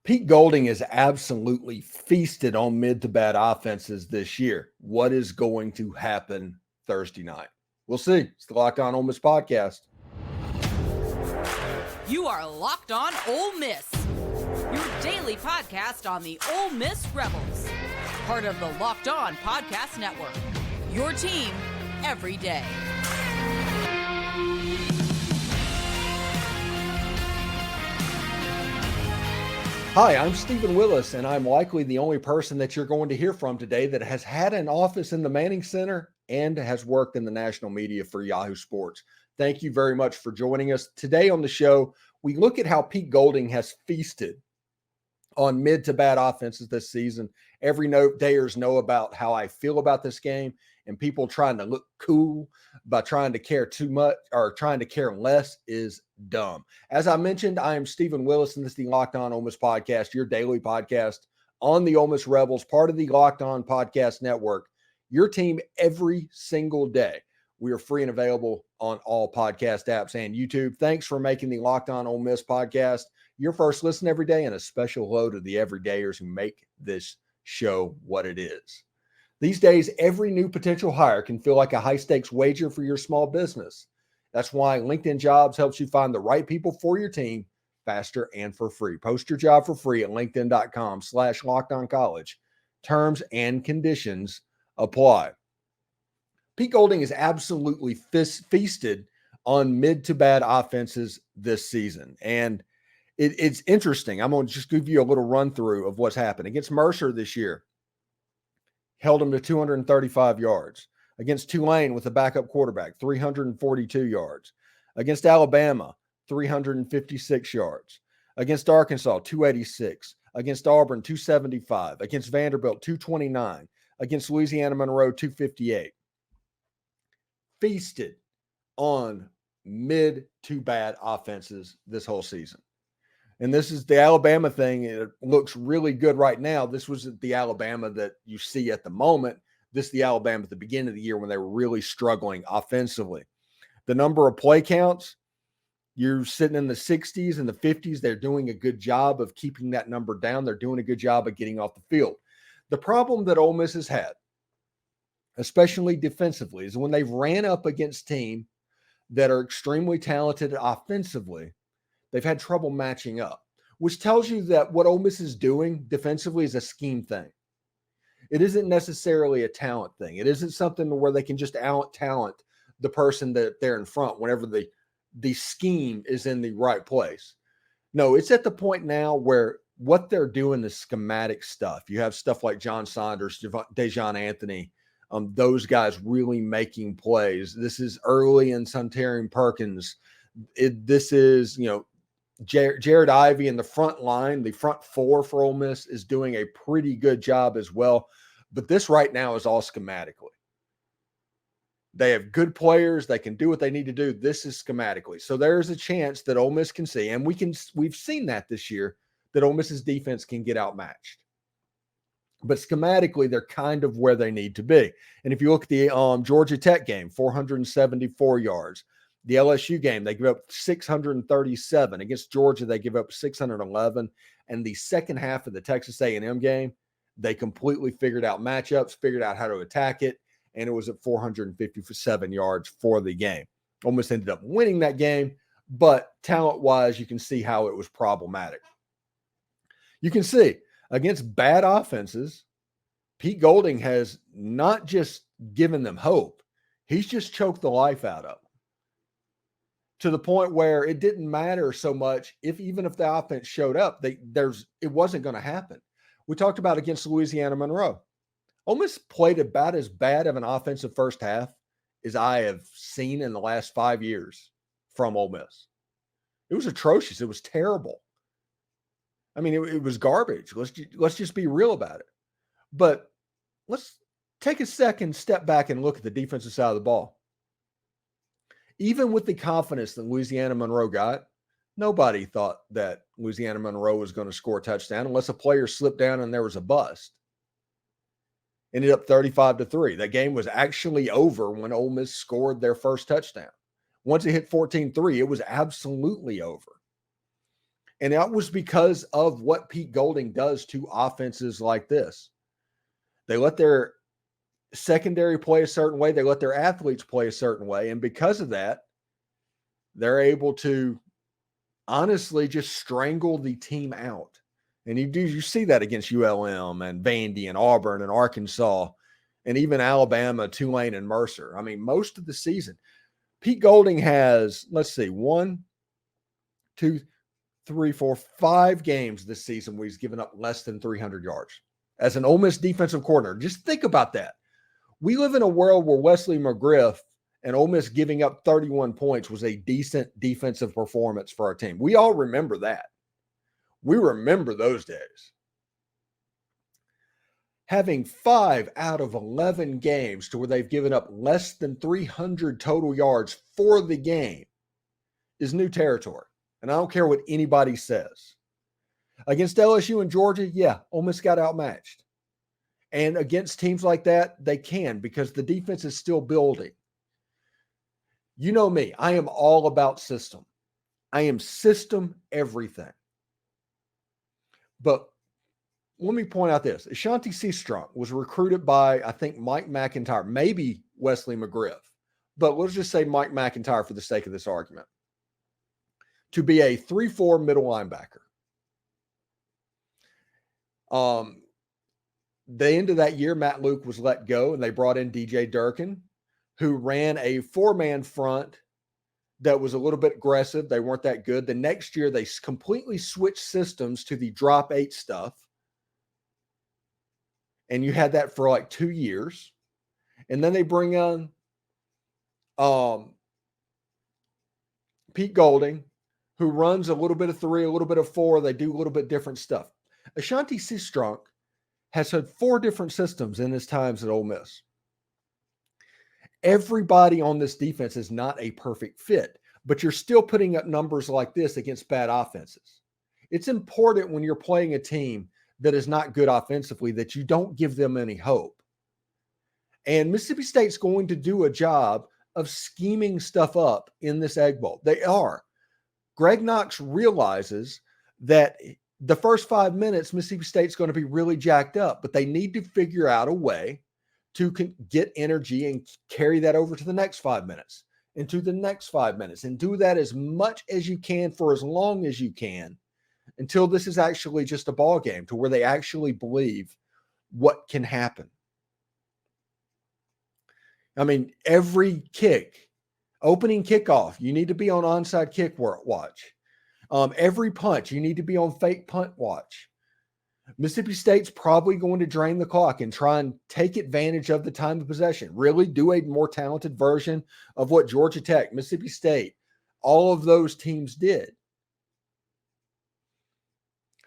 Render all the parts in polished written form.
Pete Golding is absolutely feasted on mid to bad offenses this year. What is going to happen Thursday night? We'll see. It's the Locked On Ole Miss podcast. You are Locked On Ole Miss, your daily podcast on the Ole Miss Rebels, part of the Locked On Podcast Network, your team every day. Hi, I'm Stephen Willis, and I'm likely the only person that you're going to hear from today that has had an office in the Manning Center and has worked in the national media for Yahoo Sports. Thank you very much for joining us. Today on the show, we look at how Pete Golding has feasted on mid to bad offenses this season. Every dayers know about how I feel about this game, and people trying to look cool by trying to care too much or trying to care less is dumb. As I mentioned, I am Stephen Willis, and this is the Locked On Ole Miss podcast, your daily podcast on the Ole Miss Rebels, part of the Locked On Podcast Network, your team every single day. We are free and available on all podcast apps and YouTube. Thanks for making the Locked On Ole Miss podcast your first listen every day, and a special hello to the everydayers who make this show what it is. These days, every new potential hire can feel like a high-stakes wager for your small business. That's why LinkedIn Jobs helps you find the right people for your team faster and for free. Post your job for free at linkedin.com/lockedoncollege. Terms and conditions apply. Pete Golding is absolutely feasted on mid to bad offenses this season. And it's interesting. I'm going to just give you a little run through of what's happened. Against Mercer this year, held him to 235 yards. Against Tulane with a backup quarterback, 342 yards. Against Alabama, 356 yards. Against Arkansas, 286. Against Auburn, 275. Against Vanderbilt, 229. Against Louisiana Monroe, 258. Feasted on mid to bad offenses this whole season. And this is the Alabama thing. It looks really good right now. This was the Alabama that you see at the moment. This is the Alabama at the beginning of the year when they were really struggling offensively. The number of play counts, you're sitting in the 60s and the 50s. They're doing a good job of keeping that number down. They're doing a good job of getting off the field. The problem that Ole Miss has had, especially defensively, is when they've ran up against teams that are extremely talented offensively, they've had trouble matching up, which tells you that what Ole Miss is doing defensively is a scheme thing. It isn't necessarily a talent thing. It isn't something where they can just out-talent the person that they're in front whenever the scheme is in the right place. No, it's at the point now where what they're doing is schematic stuff. You have stuff like John Saunders, Dejon Anthony, those guys really making plays. This is early in Suntarine Perkins. This is, Jared Ivey in the front line, the front four for Ole Miss is doing a pretty good job as well. But this right now is all schematically. They have good players. They can do what they need to do. This is schematically. So there's a chance that Ole Miss can see, and we've seen that this year, that Ole Miss's defense can get outmatched. But schematically, they're kind of where they need to be. And if you look at the Georgia Tech game, 474 yards. The LSU game, they give up 637. Against Georgia, they give up 611. And the second half of the Texas A&M game, they completely figured out matchups, figured out how to attack it, and it was at 457 yards for the game. Almost ended up winning that game, but talent-wise, you can see how it was problematic. You can see, against bad offenses, Pete Golding has not just given them hope, he's just choked the life out of them. To the point where it didn't matter so much even if the offense showed up, it wasn't going to happen. We talked about against Louisiana Monroe. Ole Miss played about as bad of an offensive first half as I have seen in the last 5 years from Ole Miss. It was atrocious. It was terrible. I mean, it was garbage. Let's just be real about it. But let's take a second, step back, and look at the defensive side of the ball. Even with the confidence that Louisiana Monroe got, nobody thought that Louisiana Monroe was going to score a touchdown unless a player slipped down and there was a bust. Ended up 35-3. That game was actually over when Ole Miss scored their first touchdown. Once it hit 14-3, it was absolutely over. And that was because of what Pete Golding does to offenses like this. They let their secondary play a certain way. They let their athletes play a certain way. And because of that, they're able to honestly just strangle the team out. And you see that against ULM and Vandy and Auburn and Arkansas and even Alabama, Tulane, and Mercer. I mean, most of the season, Pete Golding has, let's see, 5 games this season where he's given up less than 300 yards. As an Ole Miss defensive coordinator, just think about that. We live in a world where Wesley McGriff and Ole Miss giving up 31 points was a decent defensive performance for our team. We all remember that. We remember those days. Having 5 out of 11 games to where they've given up less than 300 total yards for the game is new territory. And I don't care what anybody says. Against LSU and Georgia, yeah, Ole Miss got outmatched. And against teams like that, they can because the defense is still building. You know me, I am all about system. I am system everything. But let me point out this. Ashanti Seastrunk was recruited by, I think, Mike McIntyre, maybe Wesley McGriff. But let's just say Mike McIntyre for the sake of this argument, to be a 3-4 middle linebacker. The end of that year, Matt Luke was let go, and they brought in DJ Durkin, who ran a 4-man front that was a little bit aggressive. They weren't that good. The next year, they completely switched systems to the drop 8 stuff. And you had that for like 2 years. And then they bring on Pete Golding, who runs a little bit of 3, a little bit of 4. They do a little bit different stuff. Ashanti Seastrunk has had 4 different systems in his times at Ole Miss. Everybody on this defense is not a perfect fit, but you're still putting up numbers like this against bad offenses. It's important when you're playing a team that is not good offensively that you don't give them any hope. And Mississippi State's going to do a job of scheming stuff up in this Egg Bowl. They are. Greg Knox realizes that the first 5 minutes, Mississippi State's going to be really jacked up, but they need to figure out a way to get energy and carry that over to the next 5 minutes and to the next 5 minutes and do that as much as you can for as long as you can until this is actually just a ball game to where they actually believe what can happen. I mean, every kick, opening kickoff, you need to be on onside kick watch. Every punch, you need to be on fake punt watch. Mississippi State's probably going to drain the clock and try and take advantage of the time of possession. Really do a more talented version of what Georgia Tech, Mississippi State, all of those teams did.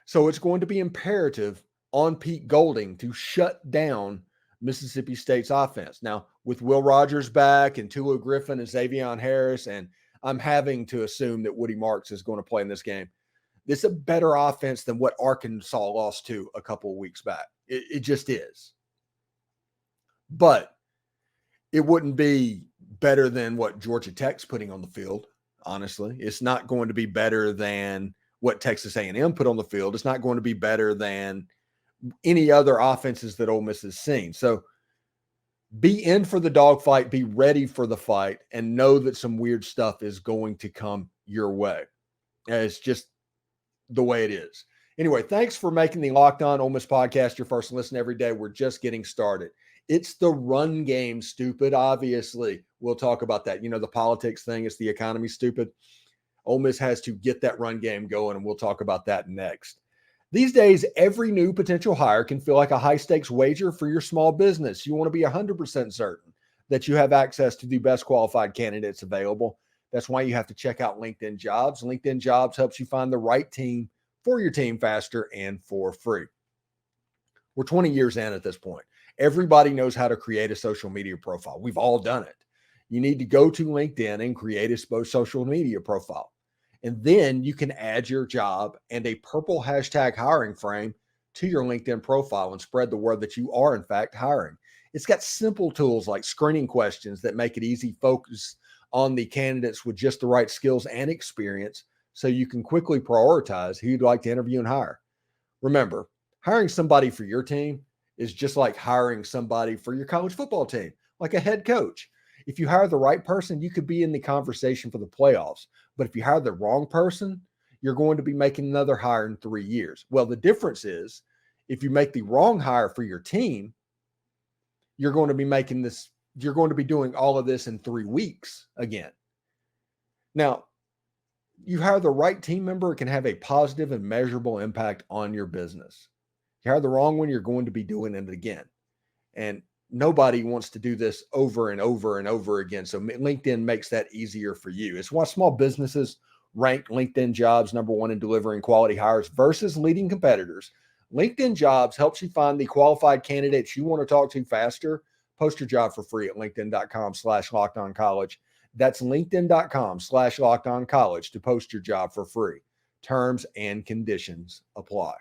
So it's going to be imperative on Pete Golding to shut down Mississippi State's offense. Now, with Will Rogers back and Tulu Griffin and Xavion Harris, and I'm having to assume that Woody Marks is going to play in this game, this is a better offense than what Arkansas lost to a couple of weeks back. It just is. But it wouldn't be better than what Georgia Tech's putting on the field, honestly. It's not going to be better than what Texas A&M put on the field. It's not going to be better than any other offenses that Ole Miss has seen. So be in for the dogfight, be ready for the fight, and know that some weird stuff is going to come your way. It's just the way it is. Anyway, thanks for making the Locked On Ole Miss podcast your first listen every day. We're just getting started. It's the run game, stupid, obviously. We'll talk about that. You know, the politics thing, it's the economy, stupid. Ole Miss has to get that run game going, and we'll talk about that next. These days, every new potential hire can feel like a high-stakes wager for your small business. You want to be 100% certain that you have access to the best qualified candidates available. That's why you have to check out LinkedIn Jobs. LinkedIn Jobs helps you find the right team for your team faster and for free. We're 20 years in at this point. Everybody knows how to create a social media profile. We've all done it. You need to go to LinkedIn and create a social media profile. And then you can add your job and a purple hashtag hiring frame to your LinkedIn profile and spread the word that you are, in fact, hiring. It's got simple tools like screening questions that make it easy to focus on the candidates with just the right skills and experience so you can quickly prioritize who you'd like to interview and hire. Remember, hiring somebody for your team is just like hiring somebody for your college football team, like a head coach. If you hire the right person, you could be in the conversation for the playoffs. But if you hire the wrong person, you're going to be making another hire in 3 years. Well, the difference is if you make the wrong hire for your team, you're going to be doing all of this in 3 weeks again. Now, you hire the right team member, it can have a positive and measurable impact on your business. You hire the wrong one, you're going to be doing it again. And nobody wants to do this over and over and over again. So LinkedIn makes that easier for you. It's why small businesses rank LinkedIn Jobs #1 in delivering quality hires versus leading competitors. LinkedIn Jobs helps you find the qualified candidates you want to talk to faster. Post your job for free at linkedin.com/lockedoncollege. That's linkedin.com/lockedoncollege to post your job for free. Terms and conditions apply.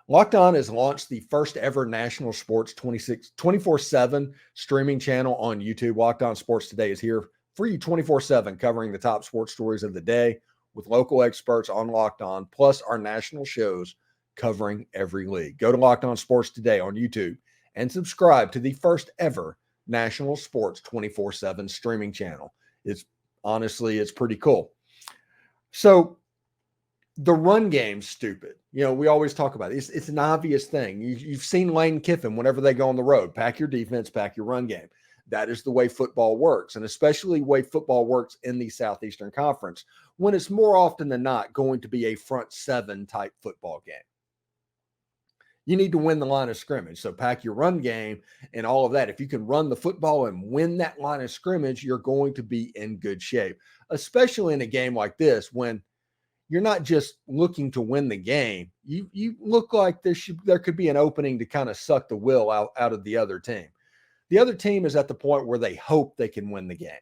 Locked On has launched the first ever national sports 24/7 streaming channel on YouTube. Locked On Sports Today is here for you 24/7, covering the top sports stories of the day with local experts on Locked On, plus our national shows covering every league. Go to Locked On Sports Today on YouTube and subscribe to the first ever national sports 24/7 streaming channel. It's pretty cool. So the run game's stupid. We always talk about it. It's an obvious thing. You've seen Lane Kiffin whenever they go on the road, pack your defense, pack your run game. That is the way football works, and especially the way football works in the Southeastern Conference, when it's more often than not going to be a front seven type football game. You need to win the line of scrimmage. So pack your run game and all of that. If you can run the football and win that line of scrimmage, you're going to be in good shape, especially in a game like this when you're not just looking to win the game. You look like there could be an opening to kind of suck the will out of the other team. The other team is at the point where they hope they can win the game.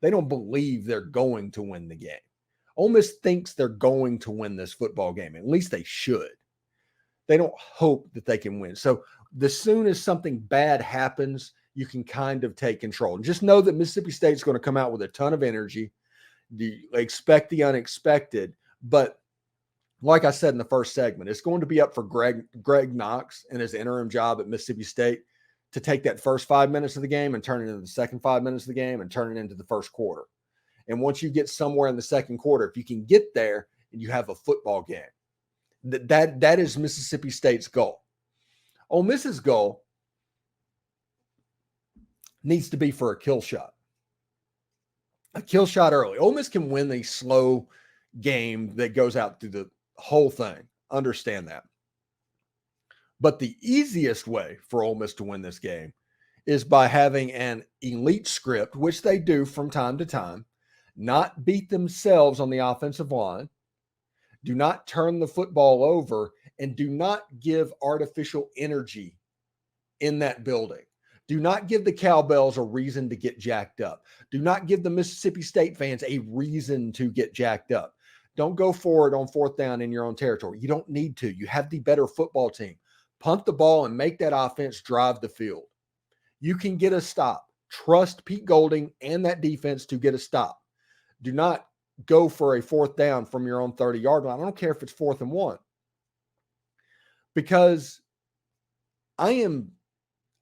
They don't believe they're going to win the game. Ole Miss thinks they're going to win this football game. At least they should. They don't hope that they can win. So as soon as something bad happens, you can kind of take control. And just know that Mississippi State's going to come out with a ton of energy. Expect the unexpected. But like I said in the first segment, it's going to be up for Greg Knox and his interim job at Mississippi State to take that first 5 minutes of the game and turn it into the second 5 minutes of the game and turn it into the first quarter. And once you get somewhere in the second quarter, if you can get there and you have a football game, that is Mississippi State's goal. Ole Miss's goal needs to be for a kill shot. A kill shot early. Ole Miss can win the slow game that goes out through the whole thing. Understand that. But the easiest way for Ole Miss to win this game is by having an elite script, which they do from time to time, not beat themselves on the offensive line, do not turn the football over, and do not give artificial energy in that building. Do not give the cowbells a reason to get jacked up. Do not give the Mississippi State fans a reason to get jacked up. Don't go for it on fourth down in your own territory. You don't need to. You have the better football team. Punt the ball and make that offense drive the field. You can get a stop. Trust Pete Golding and that defense to get a stop. Do not go for a fourth down from your own 30-yard line. I don't care if it's 4th and 1. Because I'm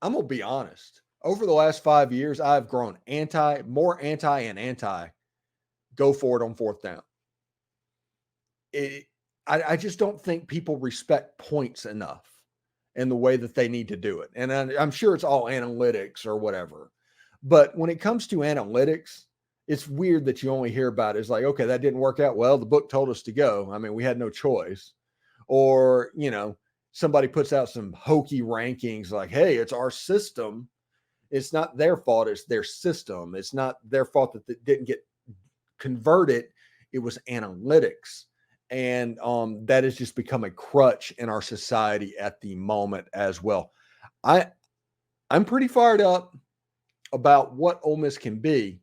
going to be honest. Over the last 5 years, I've grown more anti go for it on fourth down. I just don't think people respect points enough in the way that they need to do it. And I'm sure it's all analytics or whatever. But when it comes to analytics, it's weird that you only hear about it. It's like, okay, that didn't work out. Well, the book told us to go. I mean, we had no choice. Or, somebody puts out some hokey rankings like, hey, it's our system. It's not their fault. It's their system. It's not their fault that it didn't get converted. It was analytics. And that has just become a crutch in our society at the moment as well. I'm pretty fired up about what Ole Miss can be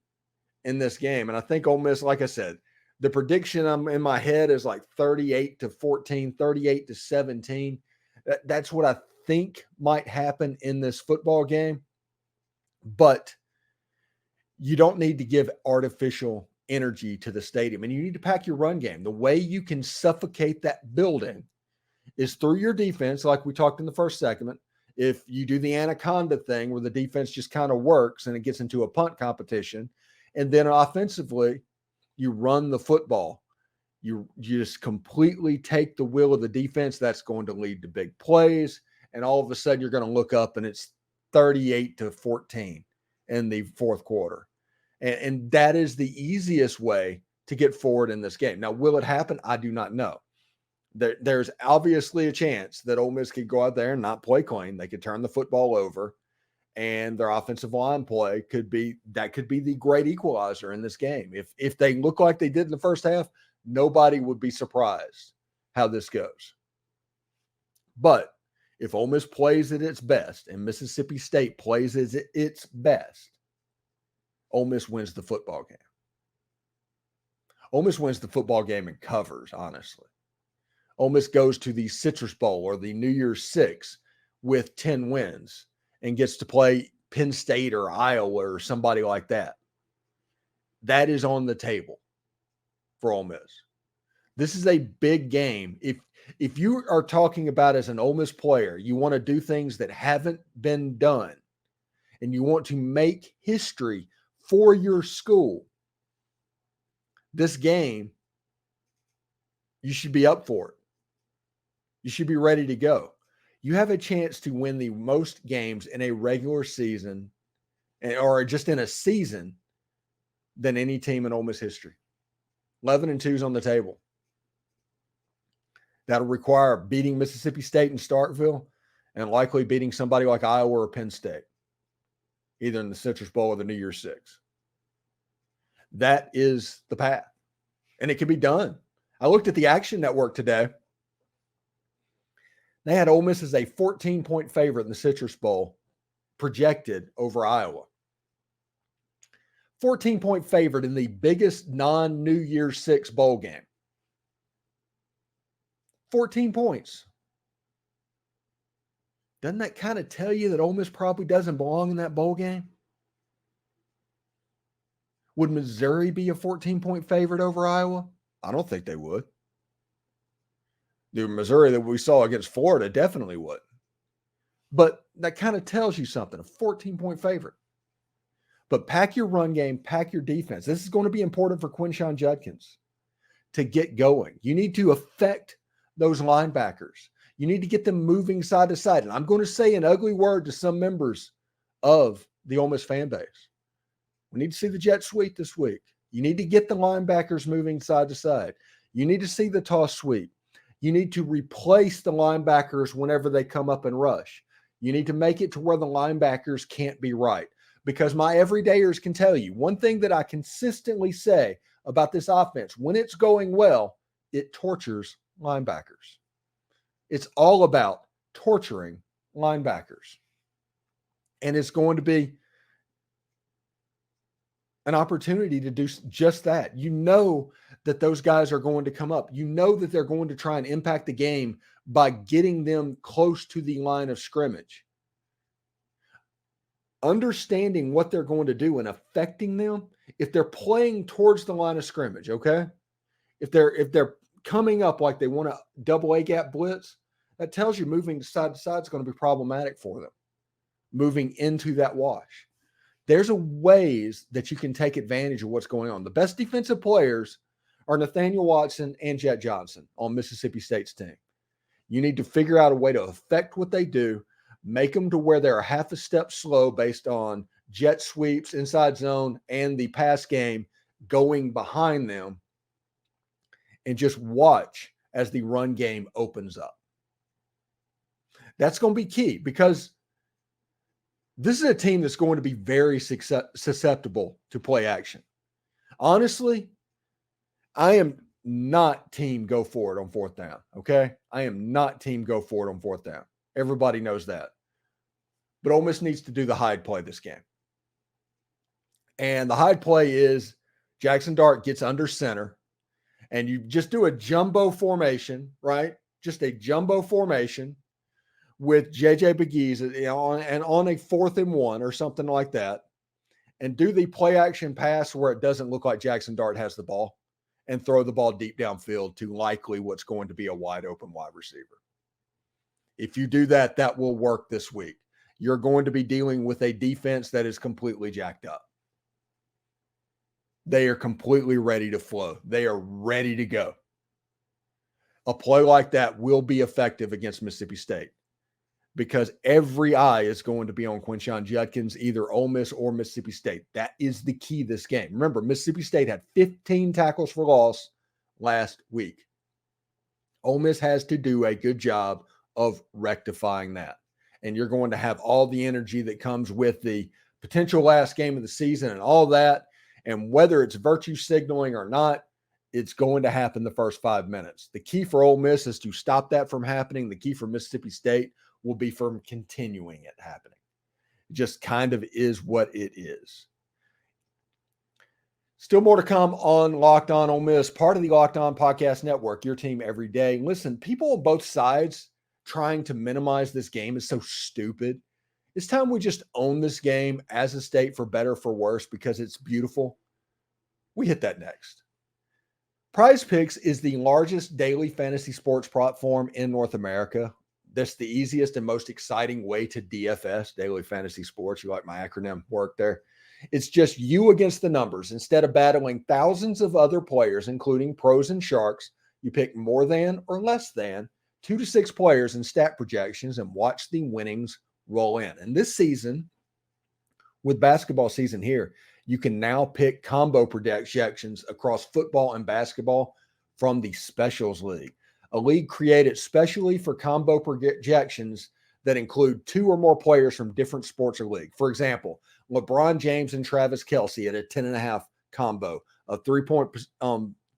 in this game. And I think Ole Miss, like I said, the prediction I'm in my head is like 38-14, 38-17. That's what I think might happen in this football game. But you don't need to give artificial energy to the stadium, and you need to pack your run game. The way you can suffocate that building is through your defense, like we talked in the first segment. If you do the anaconda thing where the defense just kind of works and it gets into a punt competition, and then offensively, you run the football. You just completely take the will of the defense. That's going to lead to big plays. And all of a sudden, you're going to look up and it's 38-14 in the fourth quarter. And that is the easiest way to get forward in this game. Now, will it happen? I do not know. There's obviously a chance that Ole Miss could go out there and not play clean. They could turn the football over, and their offensive line play could be the great equalizer in this game. If they look like they did in the first half, nobody would be surprised how this goes. But if Ole Miss plays at its best and Mississippi State plays at its best, Ole Miss wins the football game. Ole Miss wins the football game and covers, honestly. Ole Miss goes to the Citrus Bowl or the New Year's Six with 10 wins and gets to play Penn State or Iowa or somebody like that. That is on the table for Ole Miss. This is a big game. If you are talking about as an Ole Miss player, you want to do things that haven't been done and you want to make history for your school, this game, you should be up for it. You should be ready to go. You have a chance to win the most games in a regular season or just in a season than any team in Ole Miss history. 11-2 is on the table. That'll require beating Mississippi State in Starkville and likely beating somebody like Iowa or Penn State, either in the Citrus Bowl or the New Year's Six. That is the path, and it can be done. I looked at the Action Network today. They had Ole Miss as a 14-point favorite in the Citrus Bowl, projected over Iowa. 14-point favorite in the biggest non-New Year's Six bowl game. 14 points. Doesn't that kind of tell you that Ole Miss probably doesn't belong in that bowl game? Would Missouri be a 14-point favorite over Iowa? I don't think they would. The Missouri that we saw against Florida definitely would. But that kind of tells you something, a 14-point favorite. But pack your run game, pack your defense. This is going to be important for Quinshon Judkins to get going. You need to affect those linebackers. You need to get them moving side to side. And I'm going to say an ugly word to some members of the Ole Miss fan base. We need to see the jet sweep this week. You need to get the linebackers moving side to side. You need to see the toss sweep. You need to replace the linebackers whenever they come up and rush. You need to make it to where the linebackers can't be right. Because my everydayers can tell you, one thing that I consistently say about this offense, when it's going well, it tortures linebackers. It's all about torturing linebackers. And it's going to be an opportunity to do just that. You know that those guys are going to come up. You know that they're going to try and impact the game by getting them close to the line of scrimmage. Understanding what they're going to do and affecting them, if they're playing towards the line of scrimmage, okay? If they're coming up like they want to double A gap blitz, that tells you moving side to side is going to be problematic for them. Moving into that wash. There's a ways that you can take advantage of what's going on. The best defensive players are Nathaniel Watson and Jett Johnson on Mississippi State's team. You need to figure out a way to affect what they do, make them to where they're half a step slow based on jet sweeps, inside zone, and the pass game going behind them, and just watch as the run game opens up. That's going to be key because this is a team that's going to be very susceptible to play action. Honestly, I am not team go for it on fourth down, okay? I am not team go for it on fourth down. Everybody knows that. But Ole Miss needs to do the hide play this game. And the hide play is Jaxson Dart gets under center, and you just do a jumbo formation, right? Just a jumbo formation with JJ Pegues and on a 4th and 1 or something like that. and do the play action pass where it doesn't look like Jaxson Dart has the ball and throw the ball deep downfield to likely what's going to be a wide open wide receiver. If you do that, that will work this week. You're going to be dealing with a defense that is completely jacked up. They are completely ready to flow. They are ready to go. A play like that will be effective against Mississippi State because every eye is going to be on Quinshon Judkins, either Ole Miss or Mississippi State. That is the key this game. Remember, Mississippi State had 15 tackles for loss last week. Ole Miss has to do a good job of rectifying that. And you're going to have all the energy that comes with the potential last game of the season and all that. And whether it's virtue signaling or not, it's going to happen the first 5 minutes. The key for Ole Miss is to stop that from happening. The key for Mississippi State will be from continuing it happening. It just kind of is what it is. Still more to come on Locked On Ole Miss, part of the Locked On Podcast Network, your team every day. Listen, people on both sides trying to minimize this game is so stupid. It's time we just own this game as a state, for better, for worse, because it's beautiful. We hit that next. Prize Picks is the largest daily fantasy sports platform in North America. That's the easiest and most exciting way to DFS, daily fantasy sports. You like my acronym work there? It's just you against the numbers. Instead of battling thousands of other players, including pros and sharks, you pick more than or less than 2 to 6 players in stat projections and watch the winnings roll in. And this season, with basketball season here, you can now pick combo projections across football and basketball from the Specials League, a league created specially for combo projections that include 2 or more players from different sports or league. For example, LeBron James and Travis Kelce at a 10.5 combo of 3-point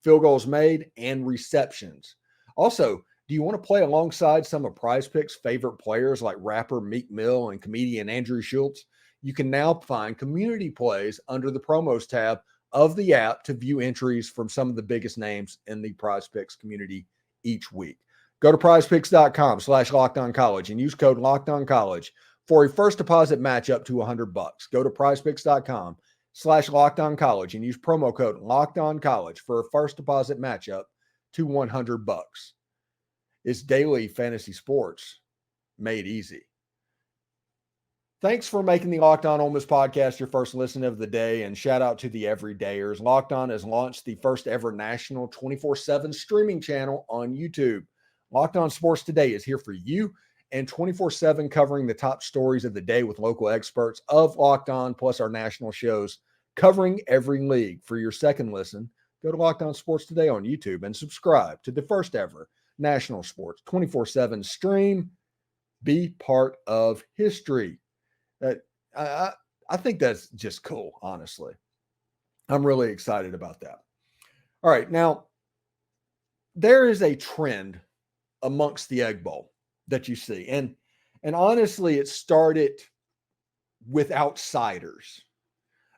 field goals made and receptions. Also, do you want to play alongside some of Prize Picks' favorite players like rapper Meek Mill and comedian Andrew Schultz? You can now find community plays under the promos tab of the app to view entries from some of the biggest names in the Prize Picks community each week. Go to prizepicks.com/lockedoncollege and use code LOCKEDONCollege for a first deposit match up to $100. Go to prizepicks.com/lockedoncollege and use promo code LOCKEDONCollege for a first deposit match up to $100. It's daily fantasy sports made easy. Thanks for making the Locked On Ole Miss podcast your first listen of the day, and shout out to the everydayers. Locked On has launched the first ever national 24/7 streaming channel on YouTube. Locked On Sports Today is here for you and 24/7 covering the top stories of the day with local experts of Locked On, plus our national shows covering every league. For your second listen, go to Locked On Sports Today on YouTube and subscribe to the first ever national sports 24/7 stream. Be part of history. I think that's just cool, honestly. I'm really excited about that. All right, now, there is a trend amongst the Egg Bowl that you see. And honestly, it started with outsiders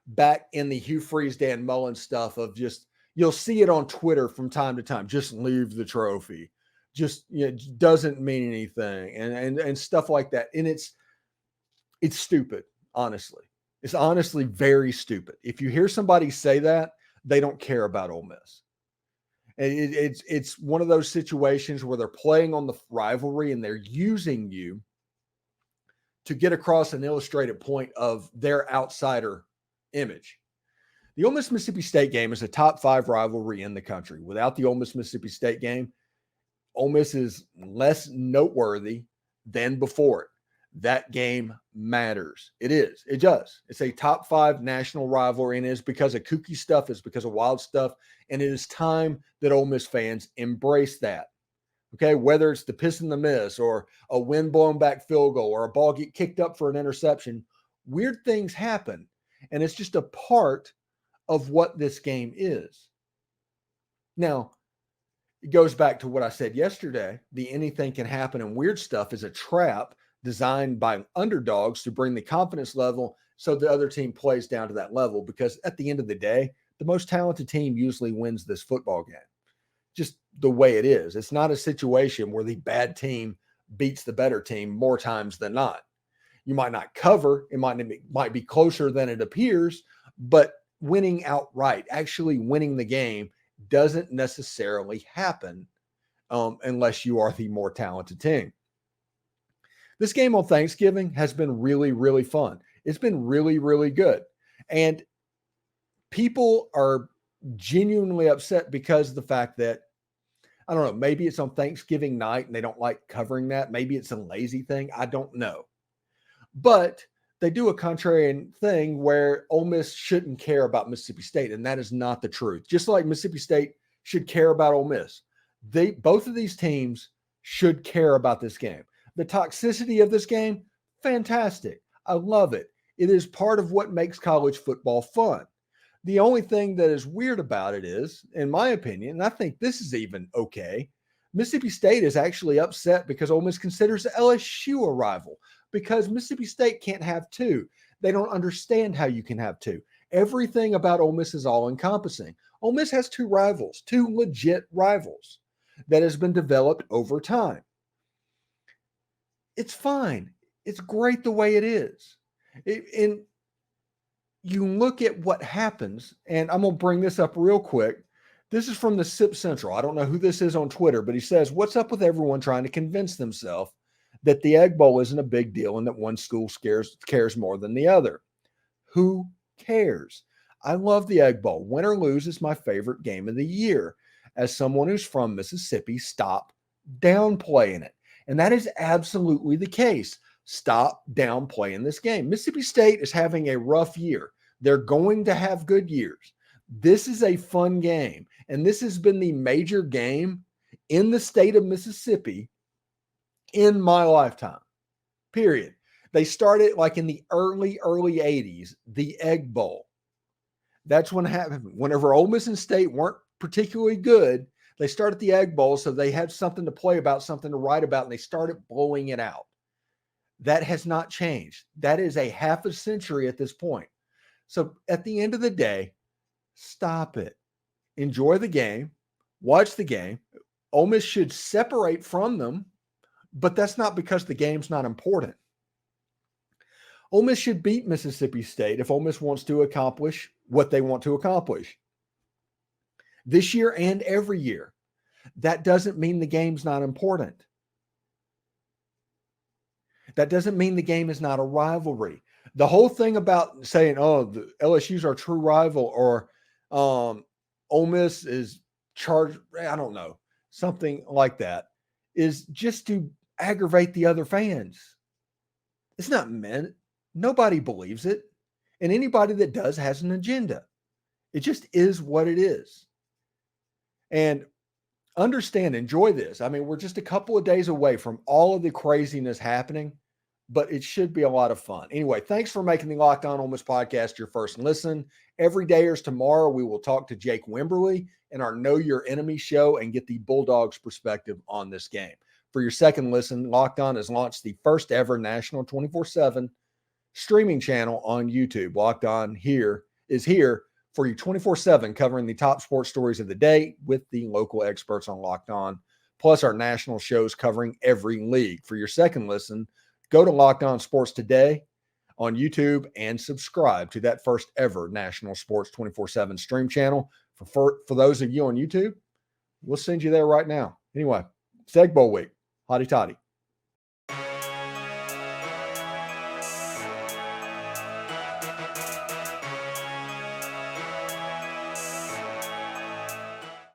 back in the Hugh Freeze, Dan Mullen stuff of just, you'll see it on Twitter from time to time. Just leave the trophy. Just, it doesn't mean anything and stuff like that. And it's stupid, honestly. It's honestly very stupid. If you hear somebody say that, they don't care about Ole Miss. It's one of those situations where they're playing on the rivalry and they're using you to get across an illustrated point of their outsider image. The Ole Miss Mississippi State game is a top 5 rivalry in the country. Without the Ole Miss Mississippi State game, Ole Miss is less noteworthy than before it. That game matters. It is. It does. It's a top 5 national rivalry, and it is because of kooky stuff. It's because of wild stuff, and it is time that Ole Miss fans embrace that. Okay, whether it's the piss and the miss or a wind blown back field goal or a ball get kicked up for an interception, weird things happen, and it's just a part of what this game is. Now, it goes back to what I said yesterday. The anything can happen and weird stuff is a trap designed by underdogs to bring the confidence level so the other team plays down to that level, because at the end of the day, the most talented team usually wins this football game. Just the way it is. It's not a situation where the bad team beats the better team more times than not. You might not cover. It might be closer than it appears, but winning outright, actually winning the game, doesn't necessarily happen unless you are the more talented team. This game on Thanksgiving has been really, really fun. It's been really, really good. And people are genuinely upset because of the fact that, I don't know, maybe it's on Thanksgiving night and they don't like covering that. Maybe it's a lazy thing. I don't know. But they do a contrarian thing where Ole Miss shouldn't care about Mississippi State, and that is not the truth. Just like Mississippi State should care about Ole Miss. Both of these teams should care about this game. The toxicity of this game, fantastic. I love it. It is part of what makes college football fun. The only thing that is weird about it is, in my opinion, and I think this is even okay, Mississippi State is actually upset because Ole Miss considers LSU a rival, because Mississippi State can't have two. They don't understand how you can have two. Everything about Ole Miss is all-encompassing. Ole Miss has two rivals, two legit rivals that has been developed over time. It's fine. It's great the way it is. And you look at what happens, and I'm going to bring this up real quick. This is from the SIP Central. I don't know who this is on Twitter, but he says, what's up with everyone trying to convince themselves that the Egg Bowl isn't a big deal and that one school cares more than the other? Who cares? I love the Egg Bowl. Win or lose is my favorite game of the year. As someone who's from Mississippi, stop downplaying it. And that is absolutely the case. Stop downplaying this game. Mississippi State is having a rough year. They're going to have good years. This is a fun game. And this has been the major game in the state of Mississippi in my lifetime, period. They started like in the early 80s, the Egg Bowl. That's when it happened. Whenever Ole Miss and State weren't particularly good, they started the Egg Bowl, so they had something to play about, something to write about, and they started blowing it out. That has not changed. That is a half a century at this point. So at the end of the day, stop it. Enjoy the game. Watch the game. Ole Miss should separate from them, but that's not because the game's not important. Ole Miss should beat Mississippi State if Ole Miss wants to accomplish what they want to accomplish this year and every year. That doesn't mean the game's not important. That doesn't mean the game is not a rivalry. The whole thing about saying, oh, the LSU's our true rival, or Ole Miss is charged, I don't know, something like that, is just to aggravate the other fans. It's not meant. Nobody believes it. And anybody that does has an agenda. It just is what it is. And understand, enjoy this. I mean, we're just a couple of days away from all of the craziness happening, but it should be a lot of fun. Anyway, thanks for making the Locked On Ole Miss podcast your first listen. Every day or tomorrow, we will talk to Jake Wimberly in our Know Your Enemy show and get the Bulldogs' perspective on this game. For your second listen, Locked On has launched the first ever national 24/7 streaming channel on YouTube. Locked On is here for you 24/7, covering the top sports stories of the day with the local experts on Locked On, plus our national shows covering every league. For your second listen, go to Locked On Sports Today on YouTube and subscribe to that first ever national sports 24/7 stream channel. For those of you on YouTube, we'll send you there right now. Anyway, it's Egg Bowl week. Hotty toddy.